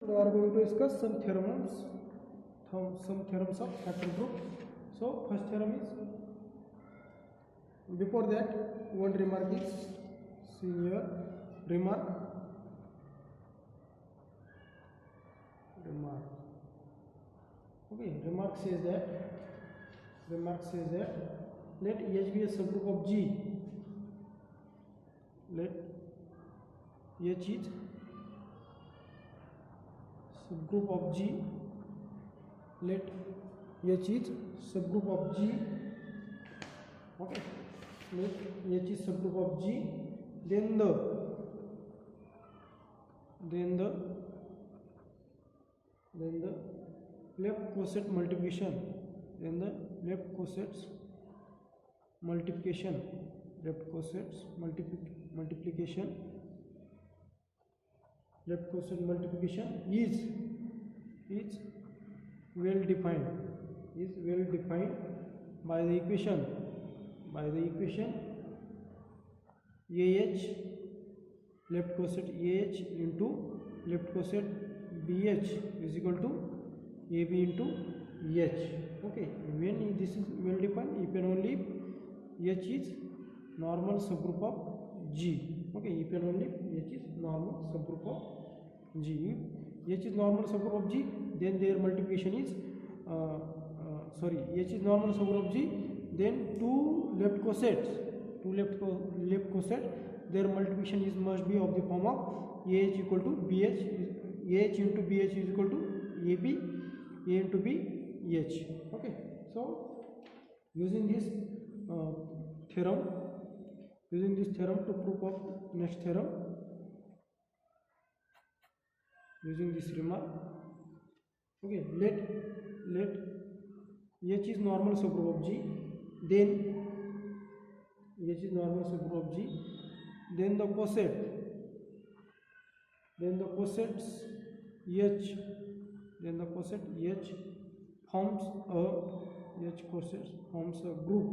We are going to discuss some theorems of factor group. So first theorem is, before that one remark is, see here, remark okay, remark says that let H be a subgroup of G. Let H is subgroup of G. Let H is subgroup of G. Okay. Let H is subgroup of G. Then the left coset multiplication. Then the left cosets multiplication. Left coset multiplication is well defined by the equation AH, left coset AH into left coset BH is equal to AB into H. Okay, when this is well defined, if and only H is normal subgroup of G. Okay, if and only H is normal subgroup of G. If H is normal subgroup of G, then their multiplication is H is normal subgroup of G, then two left cosets, their multiplication is must be of the form of AH equal to BH, AH into BH is equal to AB, A into BH. Okay, so using this theorem to prove of next theorem, using this remark. Okay, let H is normal subgroup of G, then H is normal subgroup of G, then the cosets H forms a group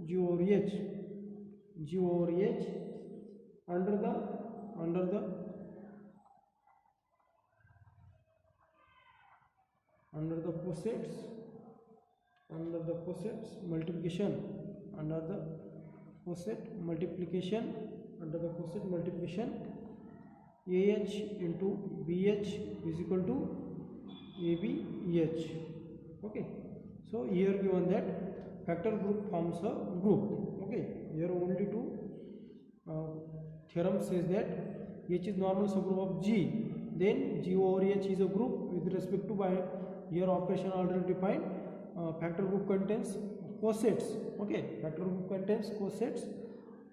G over H under the multiplication, under the coset multiplication AH into BH is equal to ABH. Okay, so here given that factor group forms a group. Okay, here only two theorem says that H is normal subgroup of G, then G over H is a group with respect to, by here operation already defined, factor group contains cosets. Okay, factor group contains cosets.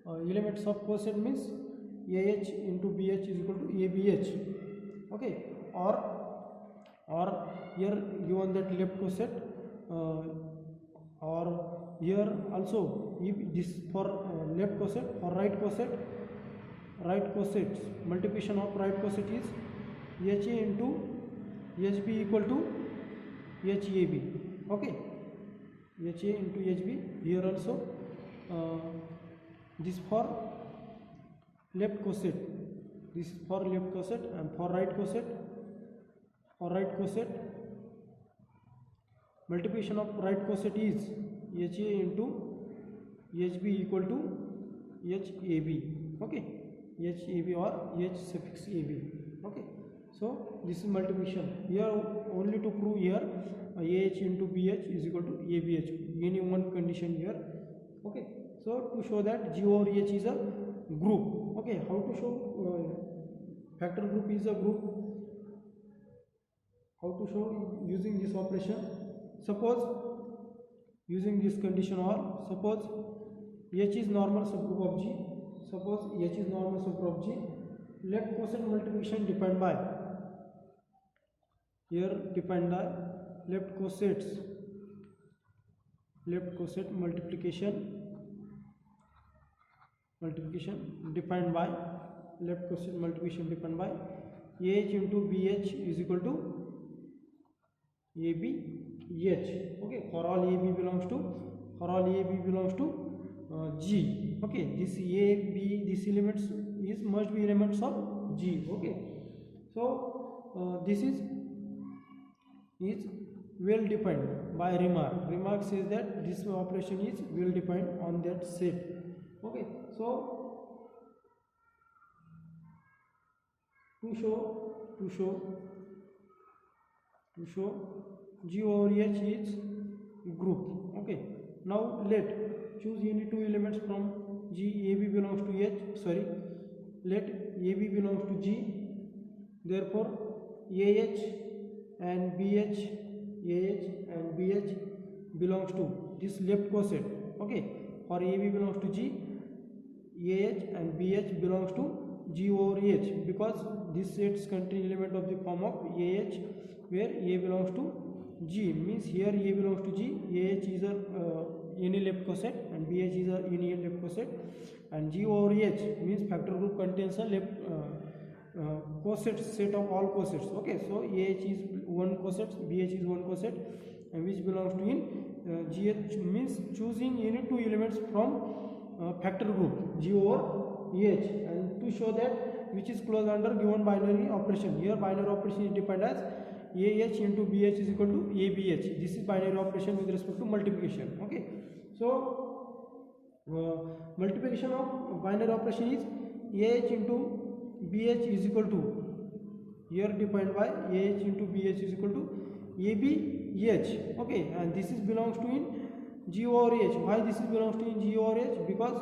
Elements of coset means AH into BH is equal to ABH. Okay, or here given that left coset, or here also if this for left coset, or right cosets multiplication of right coset is HA into HB equal to HAB. Okay, HA into HB. Here also this for left coset, this is for left coset, and for right coset multiplication of right coset is HA into HB equal to HAB. Okay, HAB or H suffix AB. Okay, so this is multiplication. Here only to prove here AH into BH is equal to ABH, any one condition here. Okay, so to show that G over H is a group. Okay, how to show factor group is a group? How to show using this operation? Suppose using this condition, or suppose H is normal subgroup of G. Left coset multiplication defined by, here defined by left coset multiplication defined by AH into BH is equal to ABH. Okay, for all AB belongs to G. Okay, this A, B, these elements is must be elements of G. Okay, So this is well defined by remark. Remark says that this operation is well defined on that set. Okay, so to show G over H is group. Okay, now let choose any two elements from G. AB belongs to H. Sorry, let AB belongs to G. Therefore AH and BH belongs to this left coset. Okay, for AB belongs to G, AH and BH belongs to G over H, because this sets contain element of the form of AH where A belongs to G. Means here A belongs to G, AH is a any left coset and BH is a any left coset, and G over H means factor group contains a left coset set of all cosets. Okay, so AH is one coset, BH is one coset, and which belongs to in GH, means choosing any two elements from factor group G over EH, and to show that which is closed under given binary operation. Here binary operation is defined as AH into BH is equal to ABH. This is binary operation with respect to multiplication. Okay, so multiplication of binary operation is AH into BH is equal to, here defined by AH into BH is equal to ABH. Okay, and this is belongs to in G over H. Why this is belongs to in G over H? Because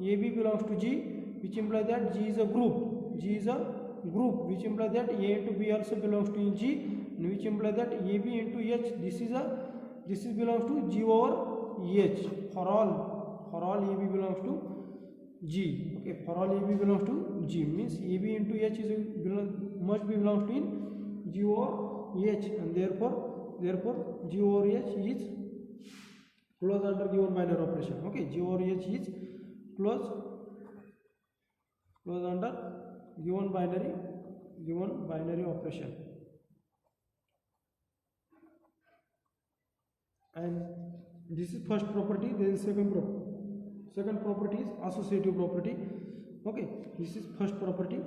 AB belongs to G, which implies that G is a group. G is a group, which implies that A into B also belongs to in G, and which implies that AB into H. This is belongs to G over H. For all AB belongs to G. Okay, for all AB belongs to G means AB into H is must be belongs to in G over H, and therefore G over H is closed under given binary operation. Okay, G over H is closed under given binary operation. And this is first property. There is second property is associative property. Okay, this is first property.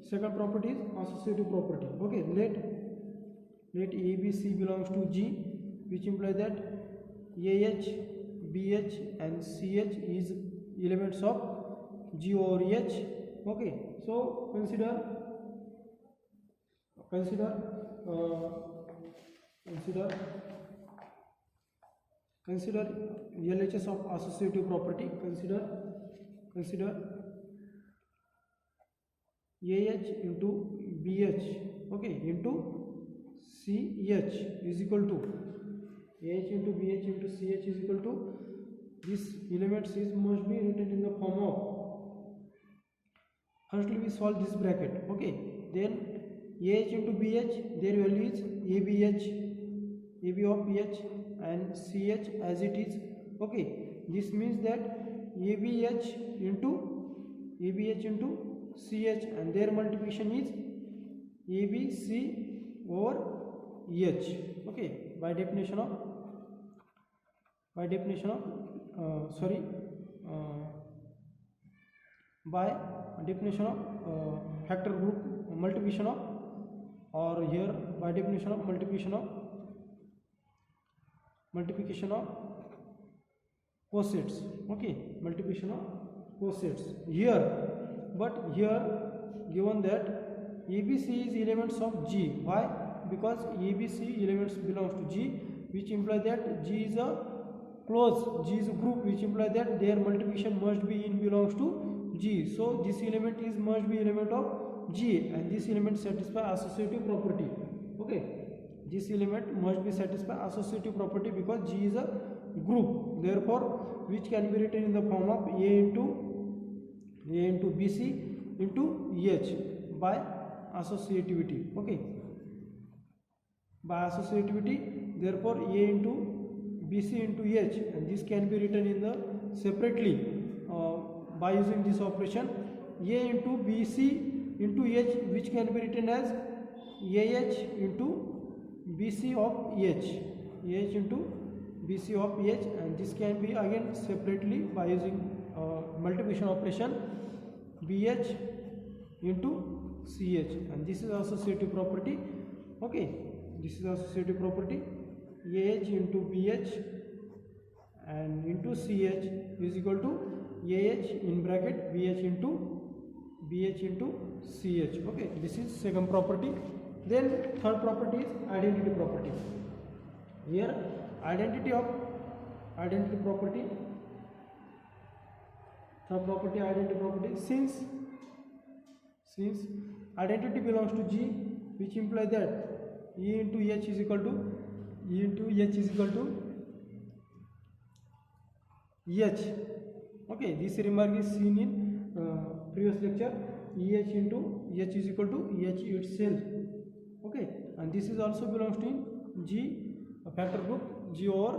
Second property is associative property. Okay, let ABC belongs to G, which implies that AH, BH and CH is elements of G over H. Okay, so consider LHS of associative property. Consider AH into BH, okay, into CH is equal to AH into BH into CH is equal to this elements is must be written in the form of, firstly we solve this bracket. Okay, then AH into BH, their value is AB of BH and CH as it is. Okay, this means that ABH into CH, and their multiplication is ABC over H. Okay, by definition of factor group multiplication of, or here by definition of multiplication of cosets. Okay, multiplication of cosets here, but here given that ABC is elements of G. Why? Because ABC elements belongs to G, which implies that G is a closed, G is a group, which implies that their multiplication must be in belongs to G. So this element is must be element of G, and this element satisfy associative property. Okay, this element must be satisfy associative property because G is a group, therefore which can be written in the form of A into BC into H by associativity. Okay, by associativity, therefore A into BC into H, and this can be written in the separately by using this operation A into BC into H, which can be written as AH into BC of H, AH into BC of H, and this can be again separately by using multiplication operation BH into CH, and this is associative property. Okay, this is associative property. AH into BH and into CH is equal to AH in bracket BH into CH. Okay, this is second property. Then third property is identity property. Here identity property, third property identity property. Since identity belongs to G, which implies that E into H is equal to H. Okay, this remark is seen in previous lecture. EH into H is equal to H itself. Okay, and this is also belongs to in G factor group G over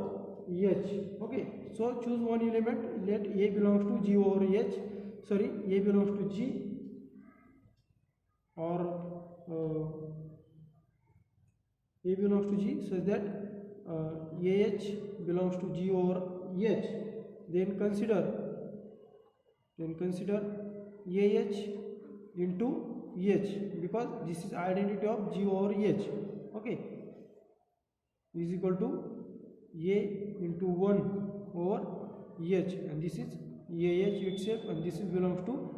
H. Okay, so choose one element. Let A belongs to G over H. Sorry, A belongs to G, or A belongs to G, such that AH belongs to G over H. Then consider AH into H, because this is identity of G over H. Okay, is equal to A into 1 over H, and this is AH itself, and this is belongs to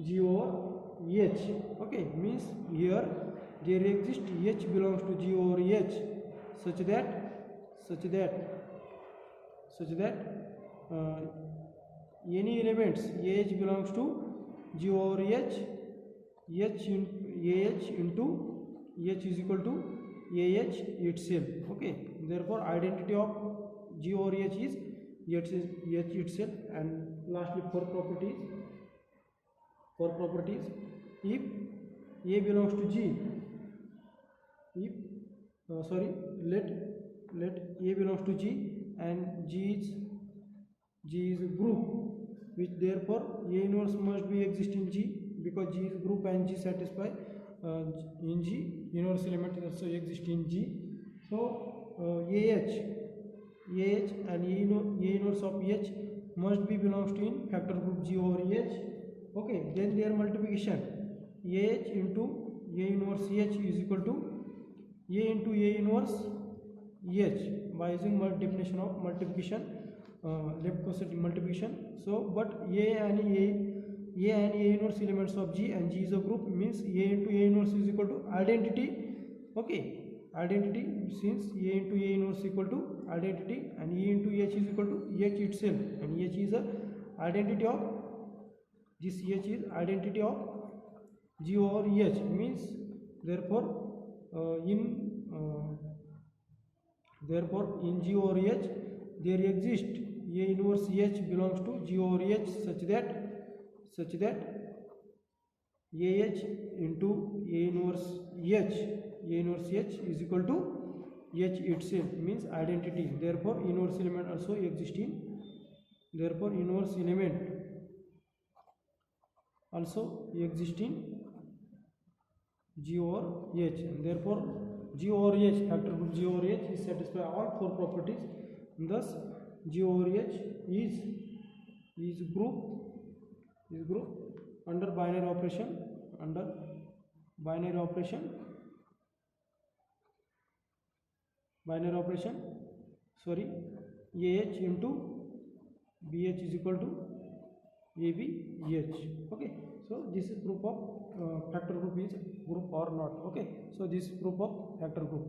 G over H. Okay, means here there exists H belongs to G over H, such that any elements AH belongs to G over H, AH into H is equal to AH itself. Okay, therefore identity of G over H is H itself. And lastly, fourth properties. If A belongs to G, let A belongs to G, and G is a group, which therefore A inverse must be exist in G, because G is a group and G satisfy in G. Inverse element also exist in G. So AH and A inverse of H must be belongs to in factor group G over H. Okay, then their multiplication AH into A inverse H is equal to A into A inverse H by using definition of multiplication, left quotient multiplication. So, but A and A inverse elements of G, and G is a group, means A into A inverse is equal to identity. Okay, identity, since A into A inverse equal to identity, and E into H is equal to H itself, and H is a identity of this. H is identity of G over H, means therefore in G over H there exists A inverse H belongs to G over H, such that AH into A inverse H is equal to H itself, means identity. Therefore inverse element also exists in, therefore inverse element also exists in G over H, and therefore G over H, factor group G over H is satisfy all four properties. Thus G over H is group under binary operation. Sorry, AH into BH is equal to ABH. Okay, so this is proof of factor group is group or not. Okay, so this is proof of factor group.